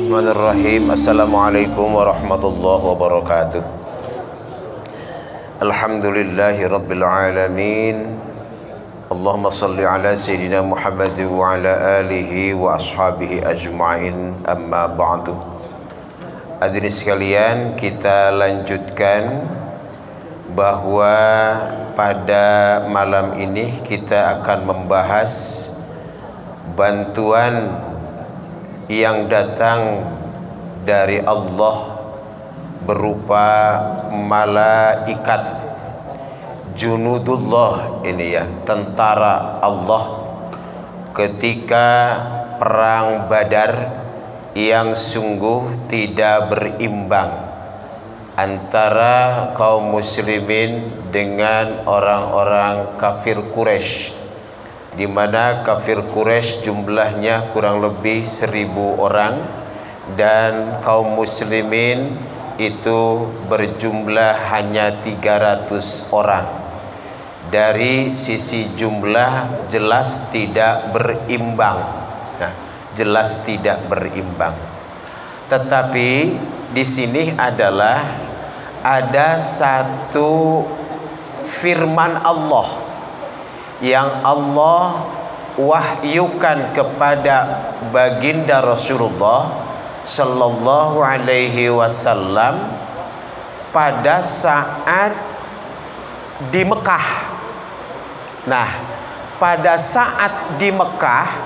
Bismillahirrahmanirrahim. Assalamualaikum warahmatullahi wabarakatuh. Alhamdulillahi rabbil alamin. Allahumma salli ala sayyidina Muhammad wa ala alihi wa ashabihi ajma'in. Amma ba'du. Hadirin sekalian, kita lanjutkan bahwa pada malam ini kita akan membahas bantuan yang datang dari Allah berupa malaikat junudullah, ini ya, tentara Allah ketika perang Badar yang sungguh tidak berimbang antara kaum muslimin dengan orang-orang kafir Quraisy, di mana kafir Quraisy jumlahnya kurang lebih 1000 orang dan kaum muslimin itu berjumlah hanya 300 orang. Dari sisi jumlah jelas tidak berimbang. Nah, jelas tidak berimbang. Tetapi di sini adalah ada satu firman Allah yang Allah wahyukan kepada baginda Rasulullah sallallahu alaihi wasallam pada saat di Mekah. Nah, pada saat di Mekah,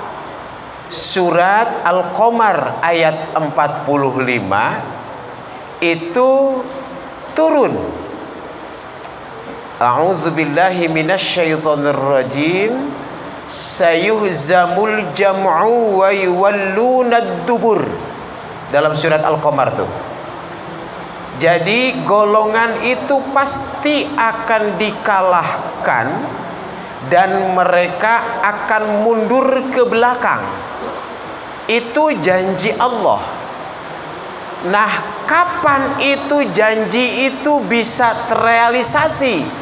surat Al-Qamar ayat 45 itu turun. A'udzubillahi minasyaitonirrajim. Sayuhzamul jam'u wa yuwallunad dubur. Dalam surat Al-Qamar tuh. Jadi golongan itu pasti akan dikalahkan dan mereka akan mundur ke belakang. Itu janji Allah. Nah, kapan itu janji itu bisa terrealisasi?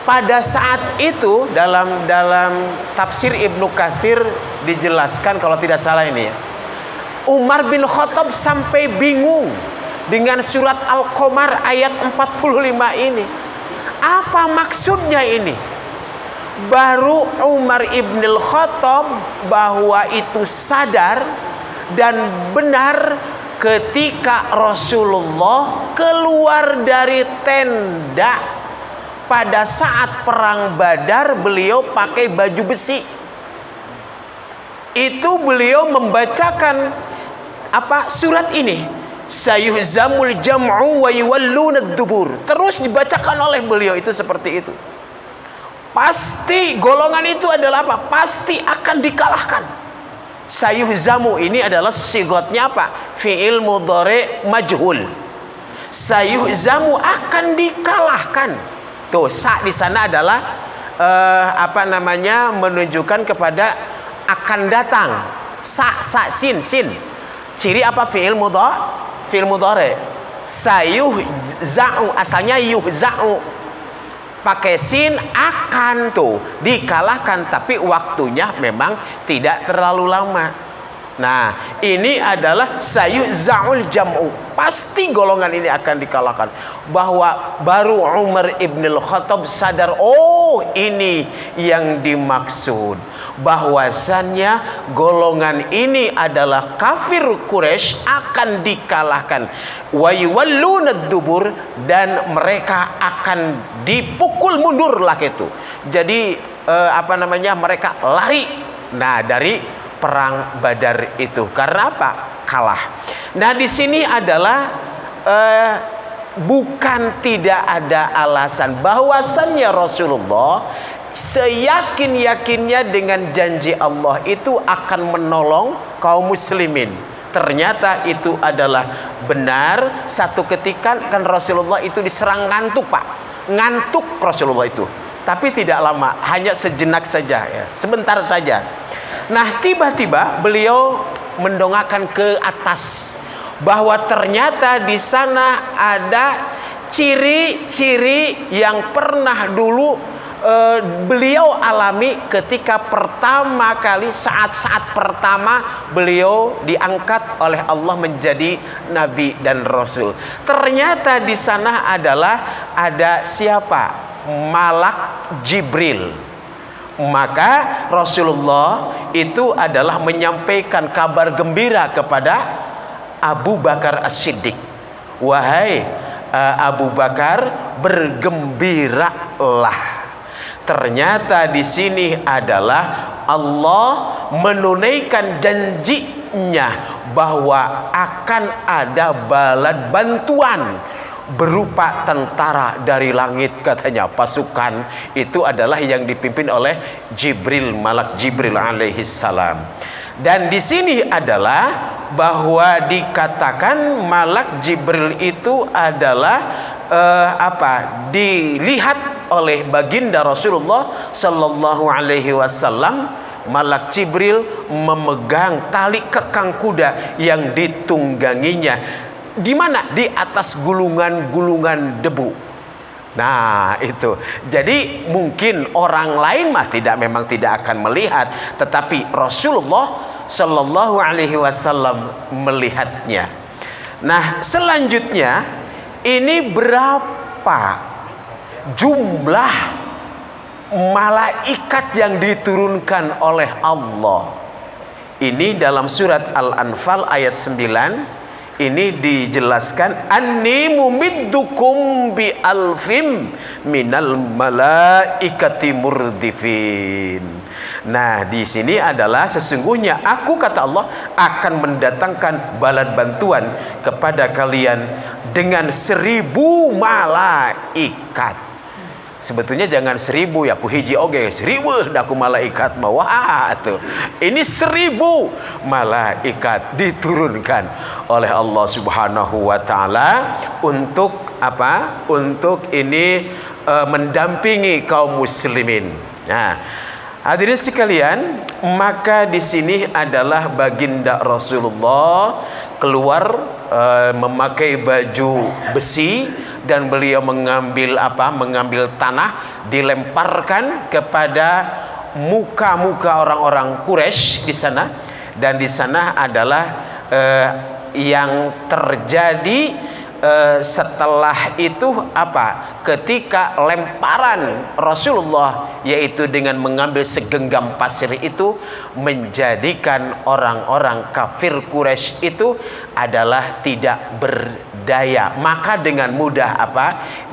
Pada saat itu dalam tafsir Ibnu Katsir dijelaskan, kalau tidak salah ini ya, Umar bin Khattab sampai bingung dengan surat Al-Qamar ayat 45 ini. Apa maksudnya ini? Baru Umar ibn Khattab bahwa itu sadar dan benar ketika Rasulullah keluar dari tenda. Pada saat perang Badar beliau pakai baju besi. Itu beliau membacakan surat ini. Sayuhzamul jam'u wa yuwallunad dubur. Terus dibacakan oleh beliau itu seperti itu. Pasti golongan itu adalah apa? Pasti akan dikalahkan. Sayuhzamu ini adalah sigotnya apa? Fi'il mudhari majhul. Sayuhzamu akan dikalahkan. Tuh, sa di sana adalah menunjukkan kepada akan datang. Sa sin. Ciri apa? Fi'il mudhari. Sayuhza'u asalnya yuhza'u. Pakai sin, akan tuh dikalahkan, tapi waktunya memang tidak terlalu lama. Nah, ini adalah sayuhza'ul jam'u. Pasti golongan ini akan dikalahkan. Bahwa baru Umar ibn Khattab sadar, oh ini yang dimaksud. Bahwasannya golongan ini adalah kafir Quraisy akan dikalahkan. Wa yuwallunad dubur, dan mereka akan dipukul mundur lah itu. Jadi mereka lari. Nah, dari perang Badar itu karena apa? Kalah. Nah, di sini adalah bukan tidak ada alasan bahwasannya Rasulullah seyakin-yakinnya dengan janji Allah itu akan menolong kaum muslimin. Ternyata itu adalah benar. Satu ketika kan Rasulullah itu diserang ngantuk, Pak. Ngantuk Rasulullah itu. Tapi tidak lama, hanya sejenak saja ya, sebentar saja. Nah, tiba-tiba beliau mendongakkan ke atas bahwa ternyata di sana ada ciri-ciri yang pernah dulu beliau alami ketika pertama kali, saat-saat pertama beliau diangkat oleh Allah menjadi nabi dan rasul. Ternyata di sana adalah ada siapa? Malak Jibril. Maka Rasulullah itu adalah menyampaikan kabar gembira kepada Abu Bakar As-Siddiq. Wahai Abu Bakar, bergembiralah. Ternyata di sini adalah Allah menunaikan janjinya bahwa akan ada bala bantuan berupa tentara dari langit, katanya. Pasukan itu adalah yang dipimpin oleh Jibril, malak Jibril alaihi salam. Dan di sini adalah bahwa dikatakan malak Jibril itu adalah dilihat oleh baginda Rasulullah Sallallahu Alaihi Wasallam. Malak Jibril memegang tali kekang kuda yang ditungganginya. Di mana? Di atas gulungan-gulungan debu. Nah itu. Jadi mungkin orang lain memang tidak akan melihat, tetapi Rasulullah Sallallahu Alaihi Wasallam melihatnya. Nah selanjutnya, ini berapa jumlah malaikat yang diturunkan oleh Allah? Ini dalam surat Al-Anfal ayat 9. Ini dijelaskan, anni mumiddukum bi alfim minal malaikati murdifin. Nah di sini adalah sesungguhnya aku, kata Allah, akan mendatangkan balat bantuan kepada kalian dengan 1000 malaikat. Sebetulnya jangan 1000 ya, ku hiji oge 1000 daku malaikat wah tuh. Ini 1000 malaikat diturunkan oleh Allah Subhanahu wa taala untuk apa? Untuk ini mendampingi kaum muslimin. Nah, hadirin sekalian, maka di sini adalah baginda Rasulullah keluar memakai baju besi, dan beliau mengambil mengambil dilemparkan kepada muka-muka orang-orang Quraisy di sana. Dan di sana adalah yang terjadi setelah itu ketika lemparan Rasulullah, yaitu dengan mengambil segenggam pasir itu, menjadikan orang-orang kafir Quraisy itu adalah tidak berdaya. Maka dengan mudah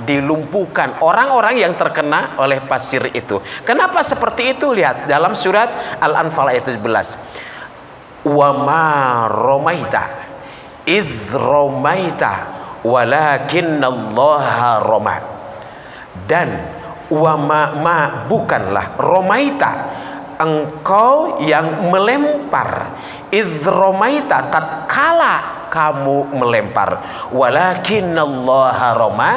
dilumpuhkan orang-orang yang terkena oleh pasir itu. Kenapa seperti itu? Lihat dalam surat Al-Anfal ayat 17. Wa ma romaita idz romaita walakinnallaha roma. Dan bukanlah romaita, engkau yang melempar, idz romaita, tatkala kamu melempar, walakinnallaha roma,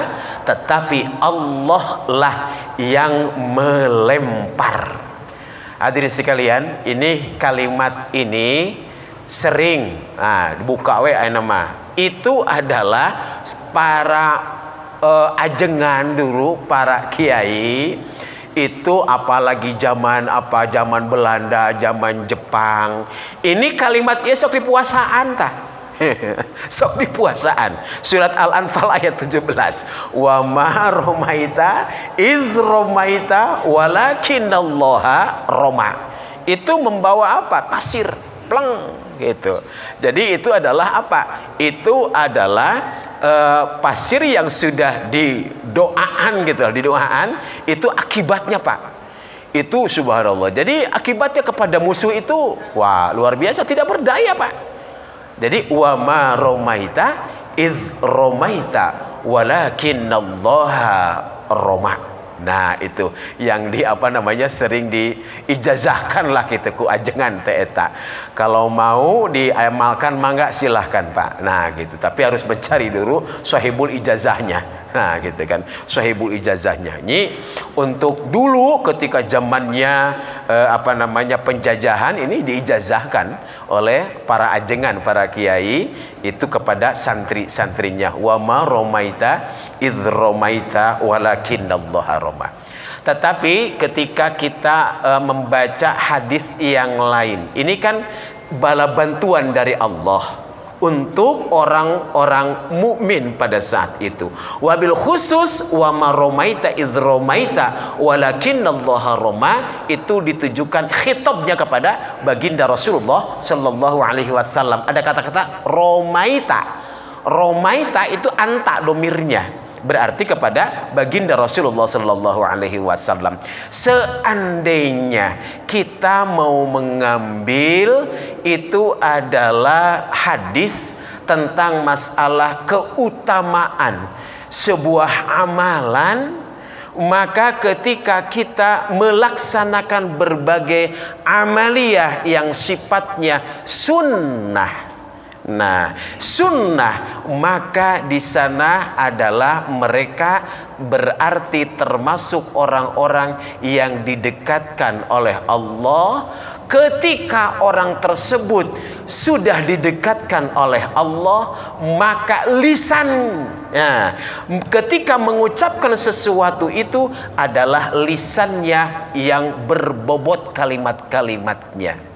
tetapi Allah lah yang melempar. Hadirin sekalian, ini kalimat ini sering dibuka nama. Itu adalah para ajengan dulu, para kiai itu, apalagi zaman Belanda, zaman Jepang. Ini kalimat sok di puasaan sok di puasaan. Surat Al-Anfal ayat 17. Wa ma romaita iz romaita walakinallaha roma. Itu membawa pasir pleng gitu. Jadi itu adalah itu adalah pasir yang sudah didoaan gitu, itu akibatnya itu subhanallah. Jadi akibatnya kepada musuh itu wah luar biasa, tidak berdaya Jadi wa ma romaita iz romaita walakinallaha roma. Nah itu yang sering diijazahkan lah gitu ku ajengan teeta. Kalau mau diamalkan mangga silahkan Pak. Nah gitu, tapi harus mencari dulu sahibul ijazahnya. Nah gitu kan, sahibul ijazahnya. Ini untuk dulu ketika zamannya penjajahan, ini diijazahkan oleh para ajengan, para kiai itu kepada santri-santrinya. Wa ma romaita idz romaita walakinallaha roma. Tetapi ketika kita membaca hadis yang lain, ini kan bala bantuan dari Allah untuk orang-orang mukmin pada saat itu. Wabil khusus wa ma romaita idz romaita walakinallaha roma, itu ditujukan khitabnya kepada baginda Rasulullah sallallahu alaihi wasallam. Ada kata-kata romaita. Romaita itu anta domirnya, berarti kepada baginda Rasulullah sallallahu alaihi wasallam. Seandainya kita mau mengambil itu adalah hadis tentang masalah keutamaan sebuah amalan, maka ketika kita melaksanakan berbagai amaliyah yang sifatnya sunnah, nah, sunnah, maka di sana adalah mereka berarti termasuk orang-orang yang didekatkan oleh Allah. Ketika orang tersebut sudah didekatkan oleh Allah, maka lisan, ya, ketika mengucapkan sesuatu itu adalah lisannya yang berbobot kalimat-kalimatnya.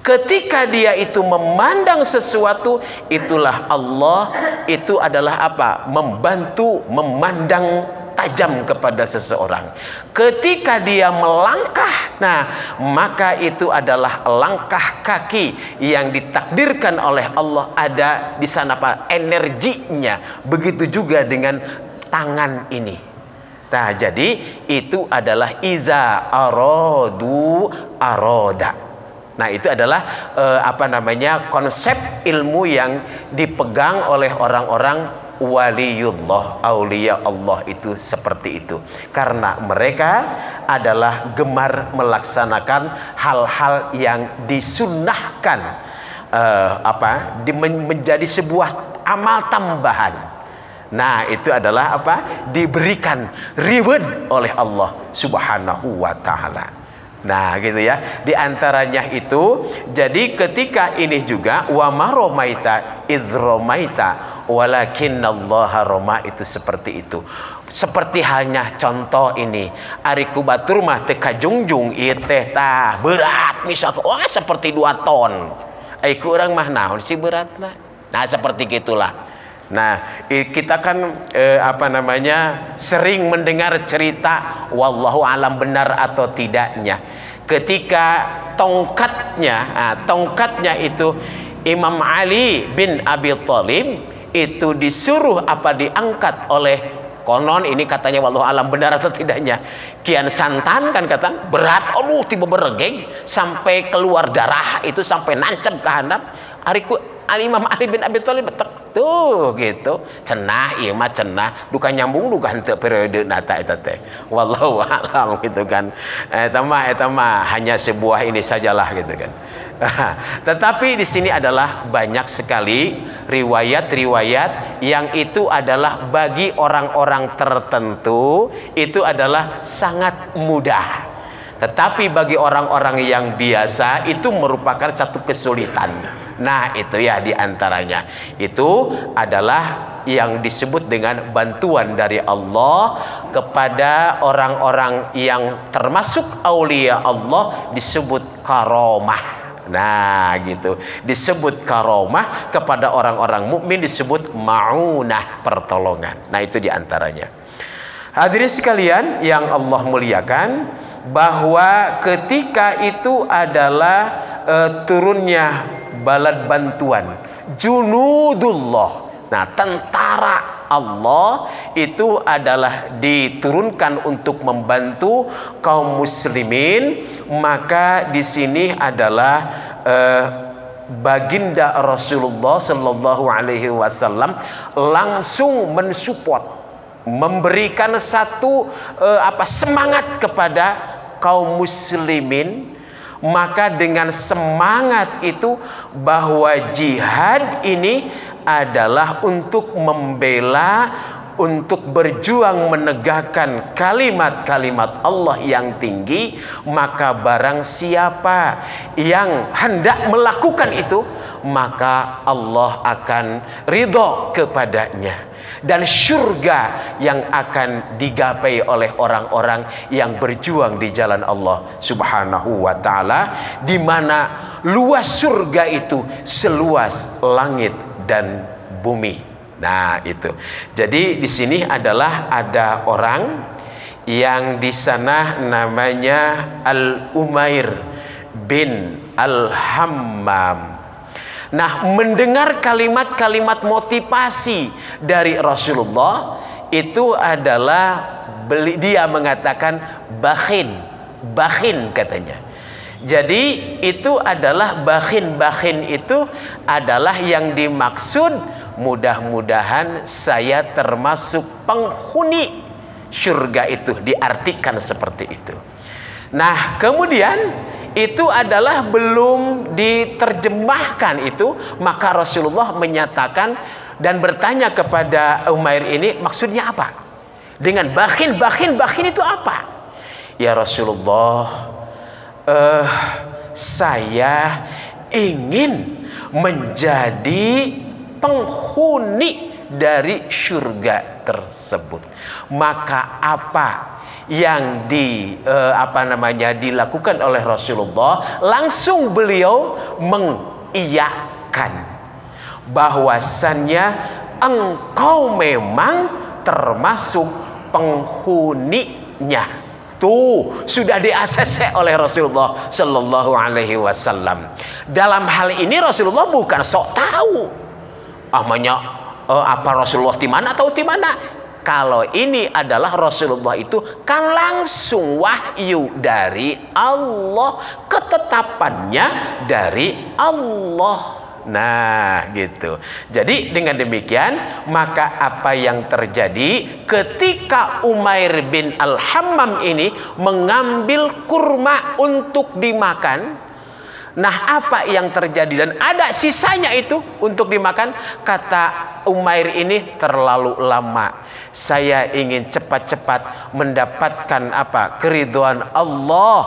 Ketika dia itu memandang sesuatu, itulah Allah itu adalah apa? Membantu memandang tajam kepada seseorang. Ketika dia melangkah, nah, maka itu adalah langkah kaki yang ditakdirkan oleh Allah, ada di sana apa? Energinya. Begitu juga dengan tangan ini. Nah, jadi itu adalah iza aradu aroda. Nah, itu adalah konsep ilmu yang dipegang oleh orang-orang waliyullah, aulia Allah itu seperti itu. Karena mereka adalah gemar melaksanakan hal-hal yang disunnahkan, menjadi sebuah amal tambahan. Nah, itu adalah diberikan reward oleh Allah Subhanahu wa ta'ala. Nah, gitu ya. Di antaranya itu, jadi ketika ini juga wa ma romaita idz romaita walakinallaha roma, itu seperti itu. Seperti halnya contoh ini, ari ku batur mah teu kajungjung ieu teh tah berat misal, wah seperti 2 ton. Ai ku urang mah naon sih beratna. Nah, seperti gitulah. Nah, kita kan sering mendengar cerita, wallahu alam benar atau tidaknya, ketika tongkatnya itu Imam Ali bin Abi Thalib itu disuruh diangkat oleh, konon ini katanya wallahu alam benar atau tidaknya, Kian Santan kan kata berat, tiba beregeng sampai keluar darah, itu sampai nancep ke handap. Imam Ali bin Abi Thalib tuh gitu cenah, ieu mah cenah duka nyambung duka henteu periode nata eta teh, wallahu alam gitu kan. Eta mah hanya sebuah ini sajalah gitu kan. Tetapi di sini adalah banyak sekali riwayat-riwayat yang itu adalah bagi orang-orang tertentu itu adalah sangat mudah. Tetapi bagi orang-orang yang biasa itu merupakan satu kesulitan. Nah, itu ya diantaranya itu adalah yang disebut dengan bantuan dari Allah kepada orang-orang yang termasuk aulia Allah, disebut karomah. Nah, gitu, disebut karomah. Kepada orang-orang mukmin disebut maunah, pertolongan. Nah, itu diantaranya. Hadirin sekalian yang Allah muliakan, bahwa ketika itu adalah turunnya balad bantuan junudullah. Nah, tentara Allah itu adalah diturunkan untuk membantu kaum muslimin. Maka di sini adalah baginda Rasulullah sallallahu alaihi wasallam langsung mensupport, memberikan satu semangat kepada kaum muslimin. Maka dengan semangat itu bahwa jihad ini adalah untuk membela untuk berjuang menegakkan kalimat-kalimat Allah yang tinggi, maka barang siapa yang hendak melakukan itu, maka Allah akan ridho kepadanya, dan surga yang akan digapai oleh orang-orang yang berjuang di jalan Allah Subhanahu wa taala, di mana luas surga itu seluas langit dan bumi. Nah, itu. Jadi di sini adalah ada orang yang di sana namanya Al-Umair bin Al-Hammam. Nah, mendengar kalimat-kalimat motivasi dari Rasulullah itu adalah dia mengatakan bakhin katanya. Jadi itu adalah bakhin itu adalah yang dimaksud, mudah-mudahan saya termasuk penghuni surga itu, diartikan seperti itu. Nah, kemudian itu adalah belum diterjemahkan itu, maka Rasulullah menyatakan dan bertanya kepada Umair ini, maksudnya apa? Dengan bakhin itu apa? Ya Rasulullah, saya ingin menjadi penghuni dari surga tersebut. Maka apa yang dilakukan oleh Rasulullah, langsung beliau mengiyakan bahwasannya engkau memang termasuk penghuninya. Tuh sudah di-ACC oleh Rasulullah Sallallahu Alaihi Wasallam. Dalam hal ini Rasulullah bukan sok tahu. Apa Rasulullah di mana atau di mana? Kalau ini adalah Rasulullah itu kan langsung wahyu dari Allah, ketetapannya dari Allah. Nah, gitu. Jadi dengan demikian, maka apa yang terjadi ketika Umair bin Al-Hammam ini mengambil kurma untuk dimakan? Nah, apa yang terjadi? Dan ada sisanya itu untuk dimakan. Kata Umair ini, terlalu lama. Saya ingin cepat-cepat mendapatkan keridhaan Allah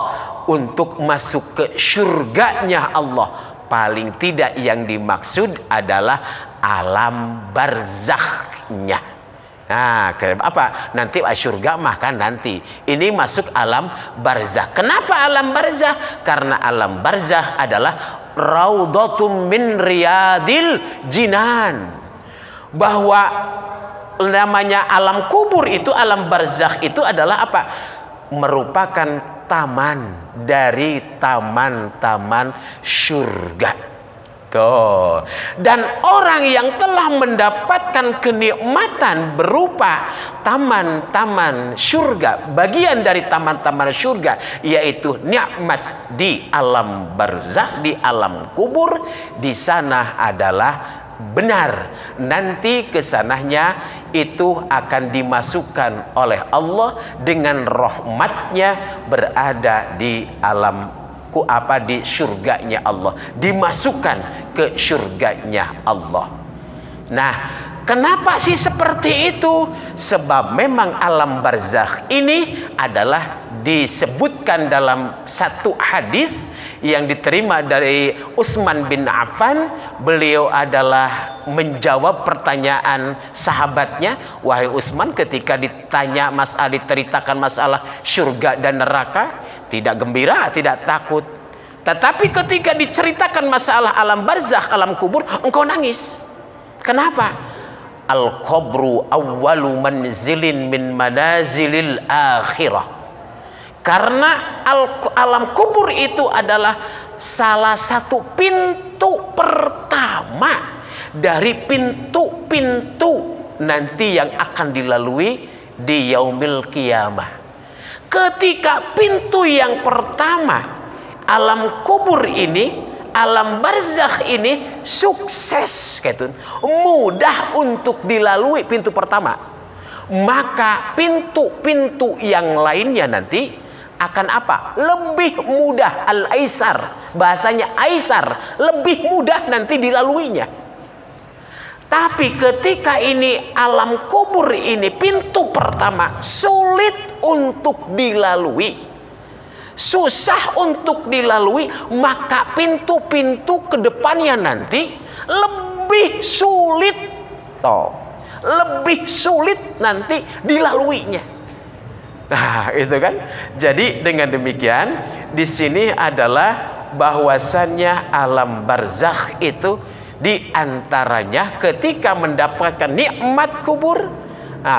untuk masuk ke surganya Allah. Paling tidak yang dimaksud adalah alam barzakhnya. Nah, apa? Nanti surga mah kan nanti. Ini masuk alam barzakh. Kenapa alam barzakh? Karena alam barzakh adalah raudhatum min riyadil jinan. Bahwa namanya alam kubur itu, alam barzakh itu adalah apa? Merupakan taman dari taman-taman surga. Tuh. Dan orang yang telah mendapatkan kenikmatan berupa taman-taman surga, bagian dari taman-taman surga, yaitu nikmat di alam barzakh, di alam kubur, di sana adalah benar. Nanti kesananya itu akan dimasukkan oleh Allah dengan rahmatnya, berada di alam di surganya Allah, dimasukkan ke surganya Allah. Nah, kenapa sih seperti itu? Sebab memang alam barzakh ini adalah disebutkan dalam satu hadis yang diterima dari Utsman bin Affan. Beliau adalah menjawab pertanyaan sahabatnya. Wahai Utsman, ketika ditanya diceritakan masalah surga dan neraka, tidak gembira, tidak takut. Tetapi ketika diceritakan masalah alam barzakh, alam kubur, engkau nangis. Kenapa? Al-qabru awwalu manzilin min manazilil akhirah. Karena alam kubur itu adalah salah satu pintu pertama dari pintu-pintu nanti yang akan dilalui di yaumil qiyamah. Ketika pintu yang pertama, alam kubur ini, alam barzakh ini sukses, gitu, mudah untuk dilalui pintu pertama, maka pintu-pintu yang lainnya nanti akan lebih mudah. Al-aisar, bahasanya aisar, lebih mudah nanti dilaluinya. Tapi ketika ini alam kubur ini pintu pertama sulit untuk dilalui, susah untuk dilalui, maka pintu-pintu kedepannya nanti lebih sulit, lebih sulit nanti dilaluinya. Nah, itu kan. Jadi dengan demikian di sini adalah bahwasannya alam barzakh itu diantaranya ketika mendapatkan nikmat kubur,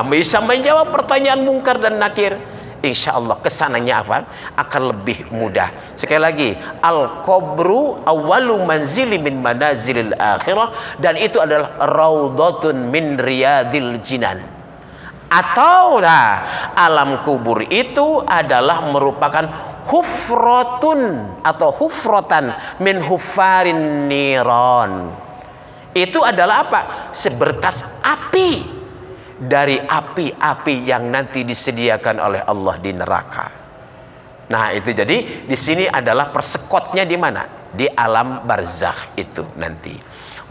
bisa menjawab pertanyaan mungkar dan nakir. Insya Allah kesananya apa? Akan lebih mudah. Sekali lagi, al-qabru awwalu manzili min manazilil akhirah, dan itu adalah raudhatun min riyadil jinan. Atau alam kubur itu adalah merupakan hufratun atau hufratan min hufarin niran. Itu adalah apa? Seberkas api dari api-api yang nanti disediakan oleh Allah di neraka. Nah, itu jadi di sini adalah persekotnya di mana? Di alam barzakh itu nanti.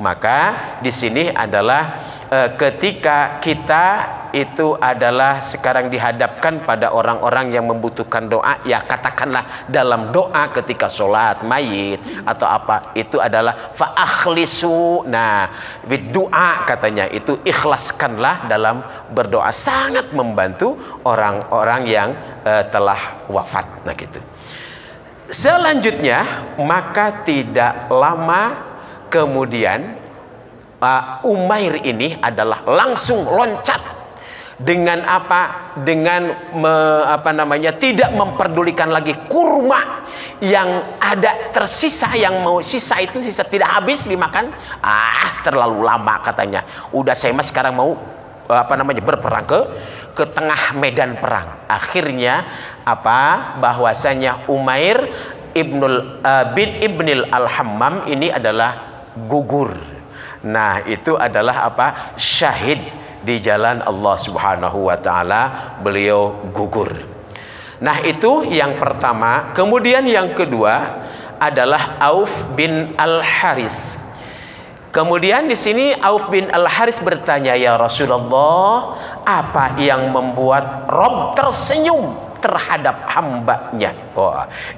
Maka di sini adalah ketika kita itu adalah sekarang dihadapkan pada orang-orang yang membutuhkan doa, ya katakanlah dalam doa ketika sholat mayit atau apa, itu adalah fa'akhlisu. Nah, doa katanya itu ikhlaskanlah dalam berdoa, sangat membantu orang-orang yang telah wafat. Nah gitu. Selanjutnya, maka tidak lama kemudian Umair ini adalah langsung loncat dengan apa? Dengan tidak memperdulikan lagi kurma yang ada tersisa, yang mau sisa itu sisa tidak habis dimakan. Terlalu lama katanya. Udah saya mas sekarang mau berperang ke tengah medan perang. Akhirnya bahwasanya Umair bin Ibnil Al-Hammam ini adalah gugur. Nah, itu adalah syahid di jalan Allah Subhanahu wa taala, beliau gugur. Nah, itu yang pertama. Kemudian yang kedua adalah Auf bin Al-Haris. Kemudian di sini Auf bin Al-Haris bertanya, "Ya Rasulullah, apa yang membuat Rabb tersenyum terhadap hambanya?"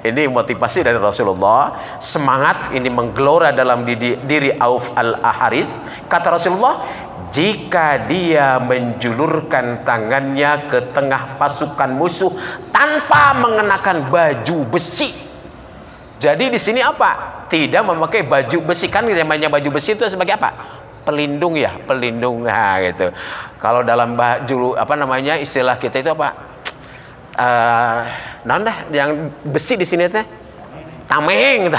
Ini motivasi dari Rasulullah, semangat ini menggelora dalam diri Auf al-Haris. Kata Rasulullah, jika dia menjulurkan tangannya ke tengah pasukan musuh tanpa mengenakan baju besi. Jadi di sini tidak memakai baju besi, kan namanya baju besi itu sebagai apa? Pelindung ya, pelindung. Nah, gitu. Kalau dalam baju istilah kita itu yang besi di sini teh tameng,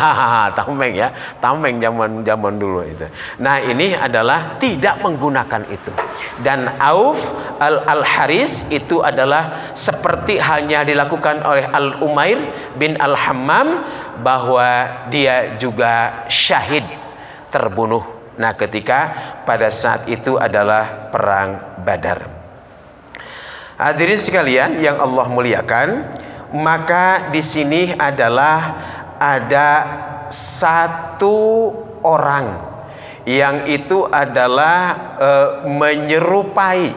tameng ya, tameng zaman dulu itu. Nah, ini adalah tidak menggunakan itu. Dan Auf al-Haris itu adalah seperti halnya dilakukan oleh Al-Umair bin Al-Hammam, bahwa dia juga syahid, terbunuh. Nah, ketika pada saat itu adalah perang Badar. Hadirin sekalian yang Allah muliakan, maka di sini adalah ada satu orang yang itu adalah menyerupai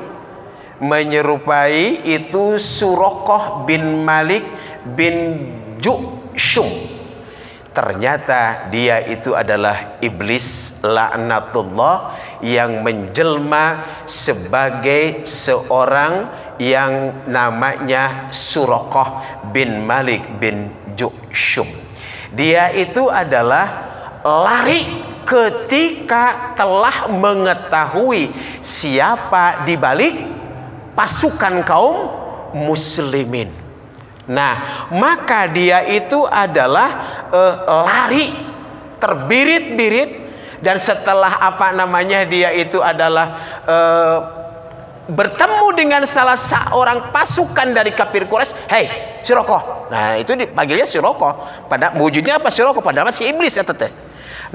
itu Suraqah bin Malik bin Ju'shum. Ternyata dia itu adalah iblis laknatullah yang menjelma sebagai seorang yang namanya Suraqah bin Malik bin Ju'shum. Dia itu adalah lari ketika telah mengetahui siapa di balik pasukan kaum muslimin. Nah, maka dia itu adalah lari terbirit-birit, dan setelah dia itu adalah bertemu dengan salah seorang pasukan dari kafir Quraisy. "Hei, Suraqah." Nah, itu dipanggilnya Suraqah. Pada wujudnya Suraqah, padahal si iblis ya teteh.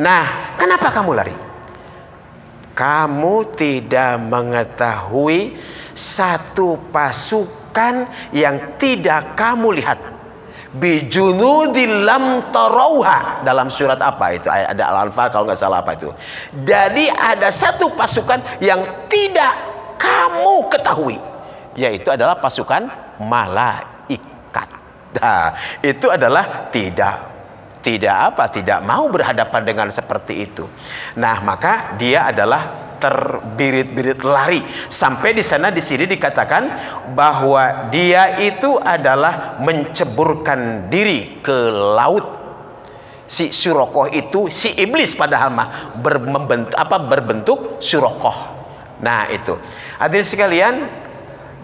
Nah, kenapa kamu lari? Kamu tidak mengetahui satu pasukan yang tidak kamu lihat bijunudil lam tarauha. Dalam surat apa itu? Ada Al-Anfal kalau nggak salah apa itu. Jadi ada satu pasukan yang tidak kamu ketahui, yaitu adalah pasukan malaikat. Nah, itu adalah tidak mau berhadapan dengan seperti itu. Nah, maka dia adalah terbirit-birit lari sampai di sini dikatakan bahwa dia itu adalah menceburkan diri ke laut. Si Suraqah itu si iblis padahal mah berbentuk Suraqah. Nah, itu hadirin sekalian,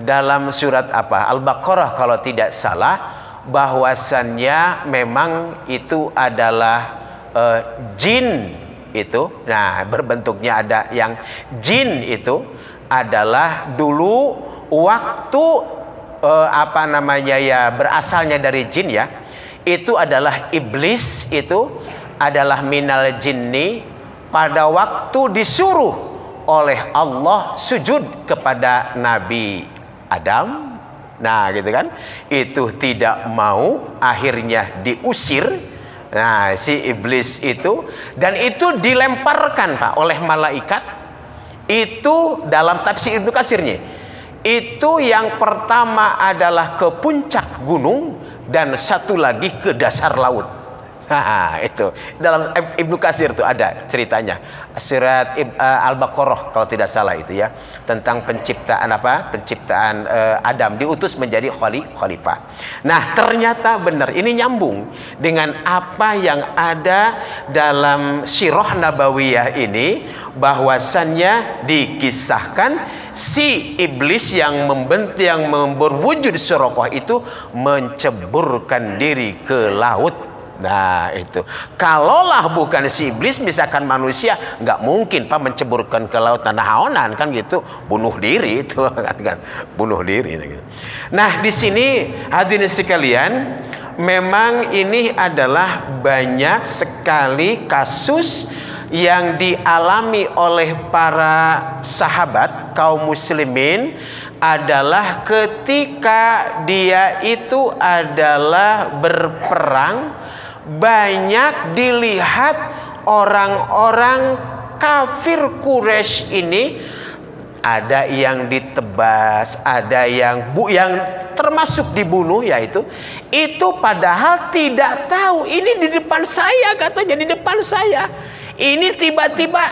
dalam surat apa, Al-Baqarah kalau tidak salah, bahwasannya memang itu adalah jin itu. Nah, berbentuknya ada yang jin itu adalah dulu waktu berasalnya dari jin ya. Itu adalah iblis, itu adalah minal jinni, pada waktu disuruh oleh Allah sujud kepada Nabi Adam. Nah, gitu kan, itu tidak mau, akhirnya diusir. Nah, si iblis itu, dan itu dilemparkan Pak oleh malaikat. Itu dalam tafsir Ibnu Katsirnya, itu yang pertama adalah ke puncak gunung dan satu lagi ke dasar laut. Nah, itu dalam Ibnu Katsir itu ada ceritanya, surat Al-Baqarah kalau tidak salah itu ya, tentang penciptaan Adam diutus menjadi khalifah. Nah, ternyata benar, ini nyambung dengan apa yang ada dalam Sirah Nabawiyah ini, bahwasannya dikisahkan si iblis yang berwujud Suraqah itu menceburkan diri ke laut. Nah, itu kalaulah bukan si iblis, misalkan manusia, nggak mungkin Pak menceburkan ke laut nahaonan kan gitu, bunuh diri itu kan bunuh diri gitu. Nah, di sini hadirin sekalian, memang ini adalah banyak sekali kasus yang dialami oleh para sahabat kaum muslimin, adalah ketika dia itu adalah berperang, banyak dilihat orang-orang kafir Quraisy ini, ada yang ditebas, ada yang termasuk dibunuh, yaitu itu padahal tidak tahu ini di depan saya, katanya di depan saya. Ini tiba-tiba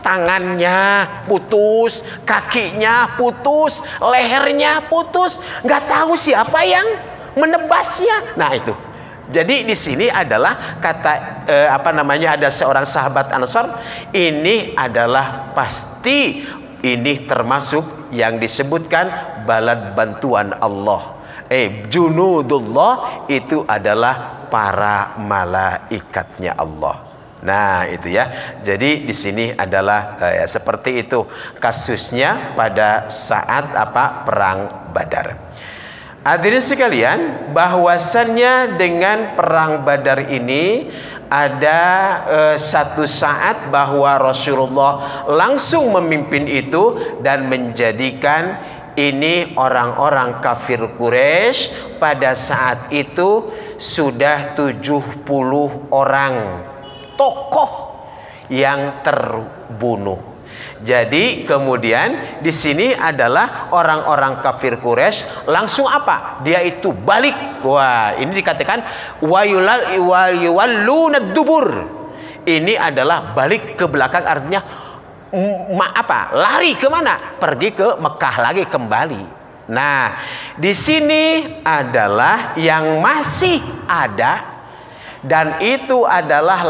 tangannya putus, kakinya putus, lehernya putus, nggak tahu siapa yang menebasnya. Nah, itu. Jadi di sini adalah kata ada seorang sahabat Ansor, ini adalah pasti ini termasuk yang disebutkan balad bantuan Allah. Junudullah itu adalah para malaikatnya Allah. Nah, itu ya. Jadi di sini adalah seperti itu kasusnya pada saat perang Badar. Hadirin sekalian, bahwasannya dengan perang Badar ini ada satu saat bahwa Rasulullah langsung memimpin itu dan menjadikan ini orang-orang kafir Quraisy pada saat itu sudah 70 orang tokoh yang terbunuh. Jadi kemudian di sini adalah orang-orang kafir Quraisy langsung apa? Dia itu balik. Wah, ini dikatakan wayuwalluna dubur. Ini adalah balik ke belakang, artinya lari kemana? Pergi ke Mekah lagi kembali. Nah, di sini adalah yang masih ada, dan itu adalah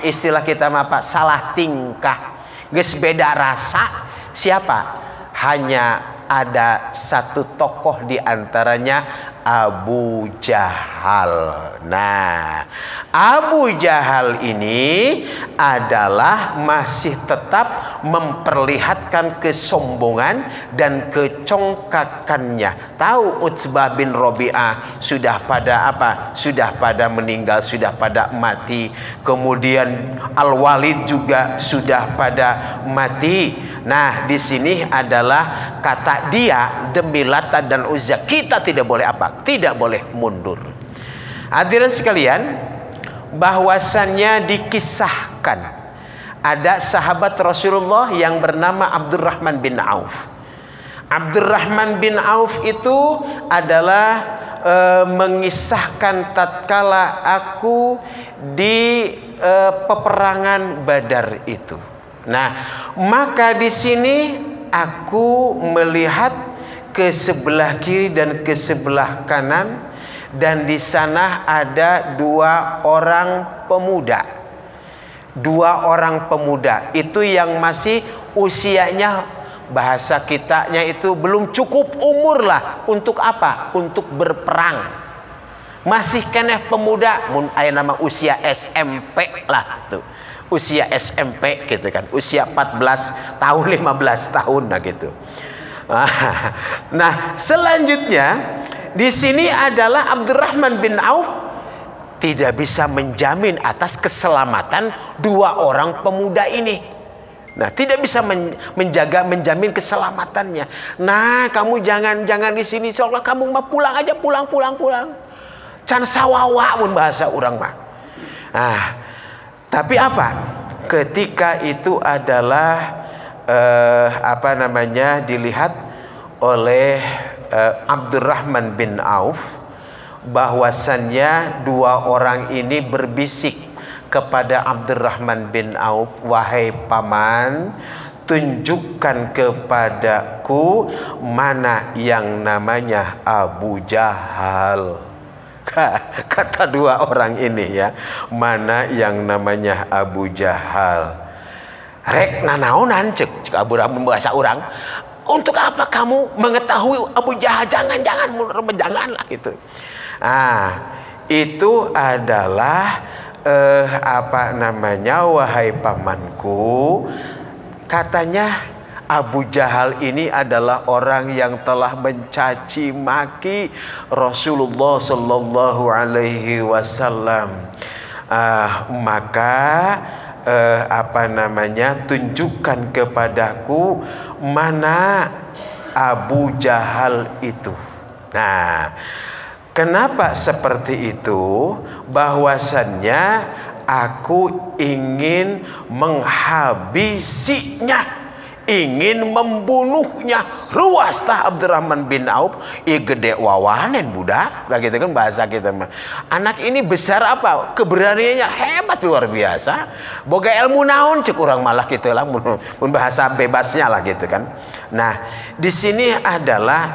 istilah kita salah tingkah. Geus beda rasa. Siapa? Hanya ada satu tokoh di antaranya, Abu Jahal. Nah, Abu Jahal ini adalah masih tetap memperlihatkan kesombongan dan kecongkakannya. Tahu Utsbah bin Rabi'ah sudah pada Sudah pada meninggal, sudah pada mati. Kemudian Al-Walid juga sudah pada mati. Nah, di sini adalah kata dia, demi Lata dan Uzza kita tidak boleh Tidak boleh mundur. Hadirin sekalian, bahwasannya dikisahkan ada sahabat Rasulullah yang bernama Abdurrahman bin Auf. Abdurrahman bin Auf itu adalah mengisahkan tatkala aku di peperangan Badar itu. Nah, maka di sini aku melihat ke sebelah kiri dan ke sebelah kanan, dan di sana ada dua orang pemuda. Dua orang pemuda itu yang masih usianya, bahasa kitanya itu belum cukup umur lah. Untuk apa? Untuk berperang. Masih keneh pemuda, mun aya nama usia SMP lah tuh. Usia SMP gitu kan. Usia 14 tahun 15 tahun lah gitu. Nah, selanjutnya di sini adalah Abdurrahman bin Auf tidak bisa menjamin atas keselamatan dua orang pemuda ini. Nah, tidak bisa menjamin keselamatannya. Nah, kamu jangan di sini, seolah kamu mah pulang aja, pulang. Can sawawa mun bahasa orang mah. Nah, tapi apa? Ketika itu adalah dilihat oleh Abdurrahman bin Auf, bahwasannya dua orang ini berbisik kepada Abdurrahman bin Auf, wahai paman, tunjukkan kepadaku mana yang namanya Abu Jahal. Kata dua orang ini ya, mana yang namanya Abu Jahal. Rek nanaonan cek Abu Rahman bahasa orang, untuk apa kamu mengetahui Abu Jahal? Janganlah gitu. Itu adalah wahai pamanku, katanya Abu Jahal ini adalah orang yang telah mencaci maki Rasulullah sallallahu alaihi wasallam. Maka tunjukkan kepadaku mana Abu Jahal itu. Nah, kenapa seperti itu? Bahwasannya aku ingin menghabisinya, ingin membunuhnya. Ruas tah Abdurrahman bin Auf, gede wawanen budak, lah gitu kan bahasa kita mah. Anak ini besar apa? Keberaniannya hebat luar biasa. Boga ilmu naon cek urang malah gitu lah, mun bahasa bebasnya lah gitu kan. Nah, di sini adalah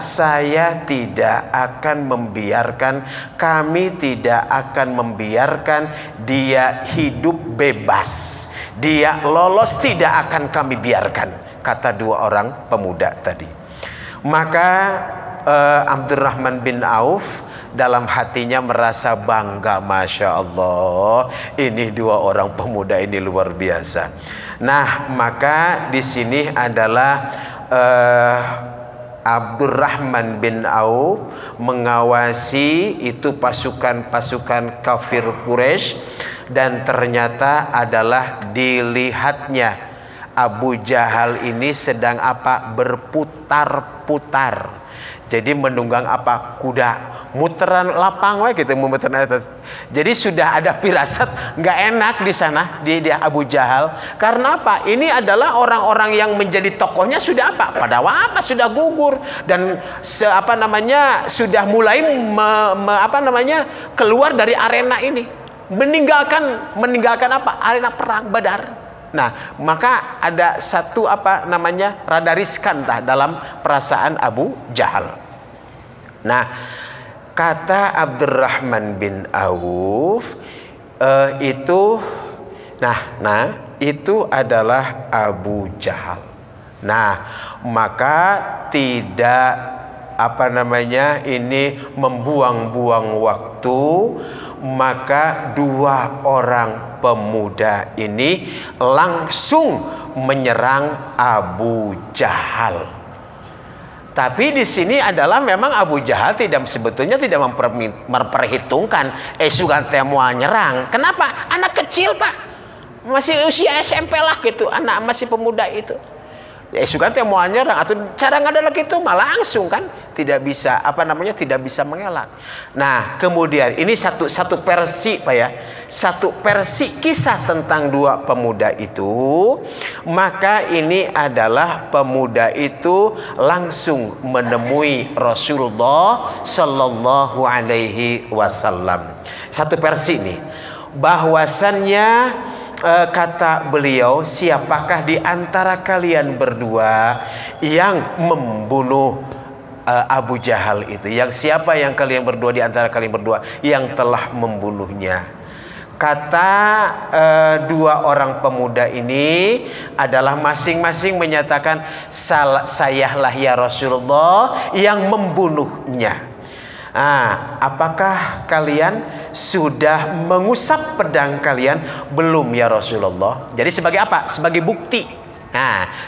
kami tidak akan membiarkan dia hidup bebas. Dia lolos tidak akan kami biarkan, kata dua orang pemuda tadi. Maka Abdurrahman bin Auf dalam hatinya merasa bangga, Masya Allah, ini dua orang pemuda ini luar biasa. Nah, maka di sini adalah Abdurrahman bin Auf mengawasi itu pasukan-pasukan kafir Quraisy, dan ternyata adalah dilihatnya Abu Jahal ini sedang berputar-putar. Jadi menunggang kuda, muteran lapang gitu, muteran. Jadi sudah ada firasat nggak enak di sana di Abu Jahal. Karena apa? Ini adalah orang-orang yang menjadi tokohnya sudah pada wafat, sudah gugur, dan sudah mulai keluar dari arena ini, meninggalkan arena perang Badar. Nah, maka ada satu rada riskan dalam perasaan Abu Jahal. Nah, kata Abdurrahman bin Auf itu adalah Abu Jahal. Nah, maka tidak ini membuang-buang waktu, maka dua orang pemuda ini langsung menyerang Abu Jahal. Tapi di sini adalah memang Abu Jahal sebetulnya tidak memperhitungkan sugan temu nyerang. Kenapa? Anak kecil, Pak. Masih usia SMP lah gitu, anak masih pemuda itu. Ya sukan teh mau nyerang atau cara ngadelak itu malah langsung kan tidak bisa tidak bisa mengelak. Nah, kemudian ini satu versi Pak ya. Satu versi kisah tentang dua pemuda itu, maka ini adalah pemuda itu langsung menemui Rasulullah Shallallahu Alaihi Wasallam. Satu versi ini bahwasannya kata beliau, siapakah di antara kalian berdua yang membunuh Abu Jahal itu? Yang siapa yang kalian berdua di antara kalian berdua yang telah membunuhnya? Kata dua orang pemuda ini adalah masing-masing menyatakan sayalah ya Rasulullah yang membunuhnya. Apakah kalian sudah mengusap pedang kalian? Belum ya Rasulullah. Jadi sebagai apa? Sebagai bukti.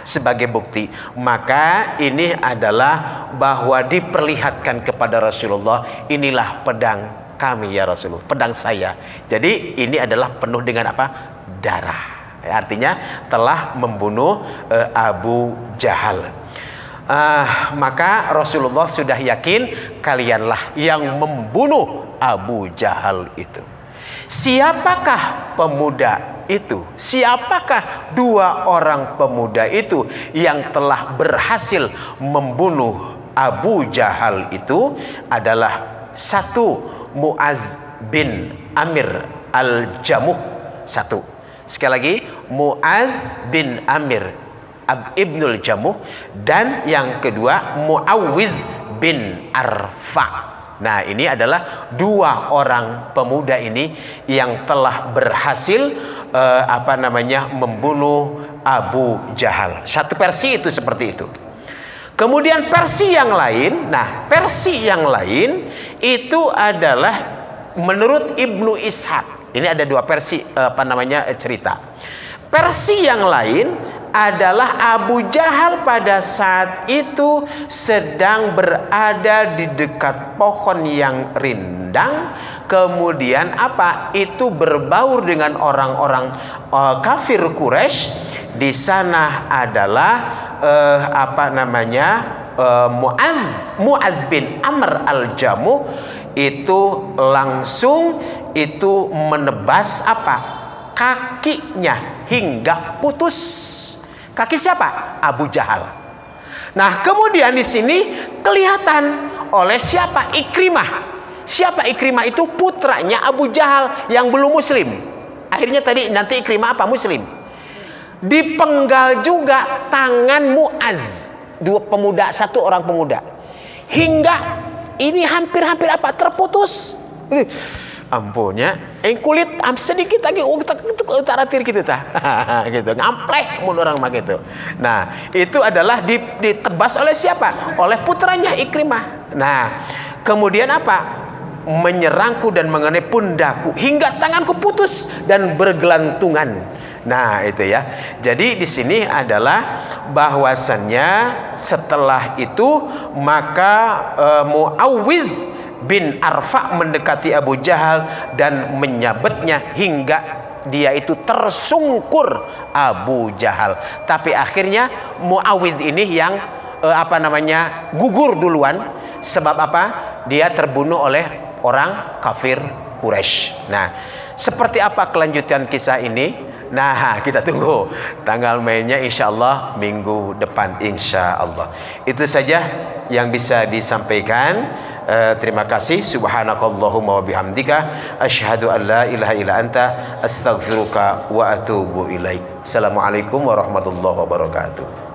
Sebagai bukti. Maka ini adalah bahwa diperlihatkan kepada Rasulullah, inilah pedang kami ya Rasulullah, pedang saya. Jadi ini adalah penuh dengan apa? Darah. Artinya telah membunuh Abu Jahal. Maka Rasulullah sudah yakin kalianlah yang membunuh Abu Jahal itu. Siapakah pemuda itu? Siapakah dua orang pemuda itu yang telah berhasil membunuh Abu Jahal itu? Adalah satu, Mu'az bin Amir al-Jamuh. Satu. Sekali lagi, Mu'az bin Amir Ibnul Jamuh. Dan yang kedua, Mu'awiz bin Arfa. Nah, ini adalah dua orang pemuda ini yang telah berhasil membunuh Abu Jahal. Satu versi itu seperti itu. Kemudian versi yang lain, versi yang lain itu adalah menurut Ibnu Ishaq. Ini ada dua versi cerita. Versi yang lain adalah Abu Jahal pada saat itu sedang berada di dekat pohon yang rindang. Kemudian itu berbaur dengan orang-orang kafir Quraisy. Di sana adalah Mu'az bin Amr al-Jamuh itu langsung itu menebas kakinya hingga putus. Kaki siapa? Abu Jahal. Nah, kemudian di sini kelihatan oleh siapa? Ikrimah. Siapa Ikrimah? Itu putranya Abu Jahal yang belum muslim. Akhirnya nanti Ikrimah Muslim. Dipenggal juga tangan Mu'az, satu orang pemuda, hingga ini hampir terputus. Ampunnya, kulit sedikit lagi utara tir gitu gitu, ngamplek mun orang mah gitu. Nah, itu adalah ditebas oleh siapa? Oleh putranya Ikrimah. Nah, kemudian menyerangku dan mengenai pundakku hingga tanganku putus dan bergelantungan. Nah, itu ya. Jadi di sini adalah bahwasannya setelah itu maka Mu'awiz bin Arfa mendekati Abu Jahal dan menyabetnya hingga dia itu tersungkur Abu Jahal. Tapi akhirnya Mu'awiz ini yang gugur duluan. Sebab dia terbunuh oleh orang kafir Quraisy. Nah, seperti apa kelanjutan kisah ini? Nah, kita tunggu tanggal mainnya insyaallah minggu depan insyaallah. Itu saja yang bisa disampaikan. Terima kasih. Subhanakallahumma wa bihamdika asyhadu an la ilaha illa anta astaghfiruka wa atubu ilaik. Assalamualaikum warahmatullahi wabarakatuh.